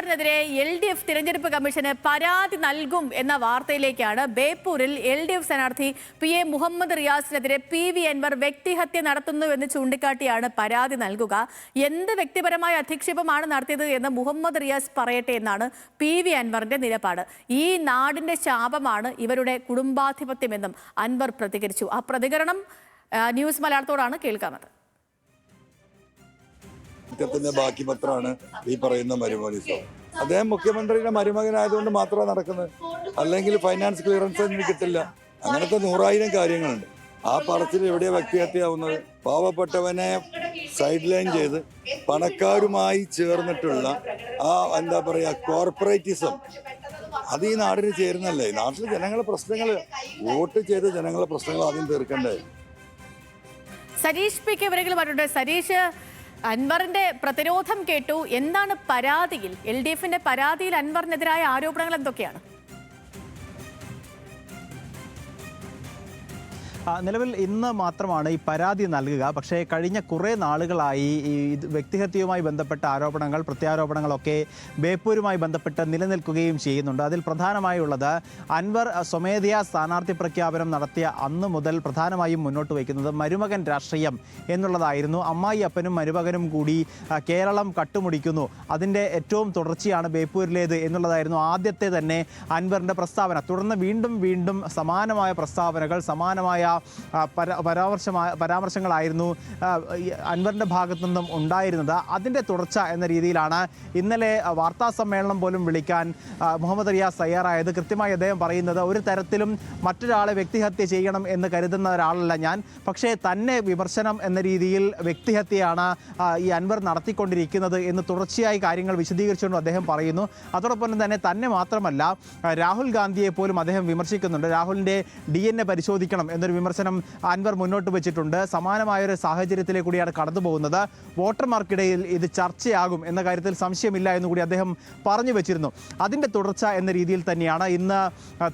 അൻവറിനെതിരെ LDF തിരഞ്ഞെടുപ്പ് commission പരാതി നൽകും എന്ന വാർത്തയിലേക്കാണ്. ബേപ്പൂരിൽ LDF സ്ഥാനാർത്ഥി PA മുഹമ്മദ് റിയാസിനെതിരെ PV അൻവർ വ്യക്തിഹത്യ നടത്തുന്നുവെന്ന് ചൂണ്ടിക്കാട്ടിയാണ് പരാതി നൽകുക. എന്ത് വ്യക്തിപരമായ അധിക്ഷേപമാണ് നടത്തിയത് എന്ന് മുഹമ്മദ് റിയാസ് പറയട്ടെ എന്നാണ് PV അൻവറിന്റെ നിലപാട്. ഈ നാടിന്റെ ശാപമാണ് ഇവരുടെ കുടുംബാധിപത്യമെന്നും അൻവർ പ്രതികരിച്ചു. ആ പ്രതികരണം ന്യൂസ് മലയാളത്തോടാണ് കേൾക്കുന്നത്. ബാക്കി പത്രമാണ് ഈ പറയുന്ന മരുമോനിസം. അദ്ദേഹം മുഖ്യമന്ത്രിയുടെ മരുമകനായതുകൊണ്ട് മാത്രമാണ് നടക്കുന്നത്. അല്ലെങ്കിൽ ഫൈനാൻസ് ക്ലിയറൻസ് ഒന്നും കിട്ടില്ല. അങ്ങനത്തെ 100,000 കാര്യങ്ങളുണ്ട്. ആ പറച്ചിൽ എവിടെയാ വ്യക്തിഹത്യയാവുന്നത്? പാവപ്പെട്ടവനെ സൈഡ് ലൈൻ ചെയ്ത് പണക്കാരുമായി ചേർന്നിട്ടുള്ള ആ എന്താ പറയാ കോർപ്പറേറ്റിസം, അത് ഈ നാടിന് ചേരുന്നല്ലേ? നാട്ടിലെ ജനങ്ങളെ പ്രശ്നങ്ങൾ, വോട്ട് ചെയ്ത് ജനങ്ങളെ പ്രശ്നങ്ങൾ ആദ്യം തീർക്കണ്ടേ? സരീഷ് PK ഇവരെങ്കിലും പറഞ്ഞിട്ടുണ്ട്. സരീഷ്, അൻവറിന്റെ പ്രതിരോധം കേട്ടു. എന്താണ് പരാതിയിൽ, LDFന്റെ പരാതിയിൽ അൻവറിനെതിരായ ആരോപണങ്ങൾ എന്തൊക്കെയാണ്? നിലവിൽ ഇന്ന് മാത്രമാണ് ഈ പരാതി നൽകുക. പക്ഷേ കഴിഞ്ഞ കുറേ നാളുകളായി ഈ വ്യക്തിഹത്യയുമായി ബന്ധപ്പെട്ട ആരോപണങ്ങൾ, പ്രത്യാരോപണങ്ങളൊക്കെ ബേപ്പൂരുമായി ബന്ധപ്പെട്ട് നിലനിൽക്കുകയും ചെയ്യുന്നുണ്ട്. അതിൽ പ്രധാനമായുള്ളത് അൻവർ സ്വമേധയാ സ്ഥാനാർത്ഥി പ്രഖ്യാപനം നടത്തിയ അന്ന് മുതൽ പ്രധാനമായും മുന്നോട്ട് വയ്ക്കുന്നത് മരുമകൻ രാഷ്ട്രീയം എന്നുള്ളതായിരുന്നു. അമ്മായി അപ്പനും മരുമകനും കൂടി കേരളം കട്ടുമുടിക്കുന്നു, അതിൻ്റെ ഏറ്റവും തുടർച്ചയാണ് ബേപ്പൂരിലേത് എന്നുള്ളതായിരുന്നു ആദ്യത്തെ തന്നെ അൻവറിൻ്റെ പ്രസ്താവന. തുടർന്ന് വീണ്ടും വീണ്ടും സമാനമായ പ്രസ്താവനകൾ, സമാനമായ പരാമർശങ്ങളായിരുന്നു അൻവറിൻ്റെ ഭാഗത്തു നിന്നും ഉണ്ടായിരുന്നത്. അതിൻ്റെ തുടർച്ച എന്ന രീതിയിലാണ് ഇന്നലെ വാർത്താ സമ്മേളനം പോലും വിളിക്കാൻ മുഹമ്മദ് റിയാസ് തയ്യാറായത്. കൃത്യമായി അദ്ദേഹം പറയുന്നത്, ഒരു തരത്തിലും മറ്റൊരാളെ വ്യക്തിഹത്യ ചെയ്യണം എന്ന് കരുതുന്ന ഒരാളല്ല ഞാൻ, പക്ഷേ തന്നെ വിമർശനം എന്ന രീതിയിൽ വ്യക്തിഹത്യയാണ് ഈ അൻവർ നടത്തിക്കൊണ്ടിരിക്കുന്നത് എന്ന് തുടർച്ചയായി കാര്യങ്ങൾ വിശദീകരിച്ചുകൊണ്ട് അദ്ദേഹം പറയുന്നു. അതോടൊപ്പം തന്നെ മാത്രമല്ല, രാഹുൽ ഗാന്ധിയെ പോലും അദ്ദേഹം വിമർശിക്കുന്നുണ്ട്. രാഹുലിൻ്റെ DNA പരിശോധിക്കണം എന്നൊരു വിമർശനം അൻവർ മുന്നോട്ട് വെച്ചിട്ടുണ്ട്. സമാനമായൊരു സാഹചര്യത്തിലേക്ക് കൂടിയാണ് കടന്നു പോകുന്നത്. വോട്ടർമാർക്കിടയിൽ ഇത് ചർച്ചയാകും എന്ന കാര്യത്തിൽ സംശയമില്ല എന്നുകൂടി അദ്ദേഹം പറഞ്ഞു വെച്ചിരുന്നു. അതിൻ്റെ തുടർച്ച എന്ന രീതിയിൽ തന്നെയാണ് ഇന്ന്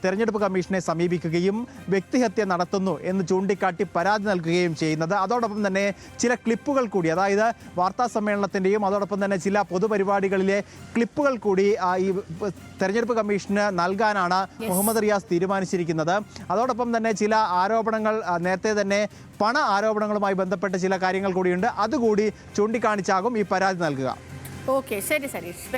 തെരഞ്ഞെടുപ്പ് കമ്മീഷനെ സമീപിക്കുകയും വ്യക്തിഹത്യ നടത്തുന്നു എന്ന് ചൂണ്ടിക്കാട്ടി പരാതി നൽകുകയും ചെയ്യുന്നത്. അതോടൊപ്പം തന്നെ ചില ക്ലിപ്പുകൾ കൂടി, അതായത് വാർത്താ സമ്മേളനത്തിൻ്റെയും അതോടൊപ്പം തന്നെ ചില പൊതുപരിപാടികളിലെ ക്ലിപ്പുകൾ കൂടി ഈ തെരഞ്ഞെടുപ്പ് കമ്മീഷന് നൽകാനാണ് മുഹമ്മദ് റിയാസ് തീരുമാനിച്ചിരിക്കുന്നത്. അതോടൊപ്പം തന്നെ ചില ആരോപണങ്ങൾ, നേരത്തെ തന്നെ പണ ആരോപണങ്ങളുമായി ബന്ധപ്പെട്ട ചില കാര്യങ്ങൾ കൂടിയുണ്ട്. അതുകൂടി ചൂണ്ടിക്കാണിച്ചാകും ഈ പരാതി നൽകുക. ഓക്കെ, ശരി സരീഷ്.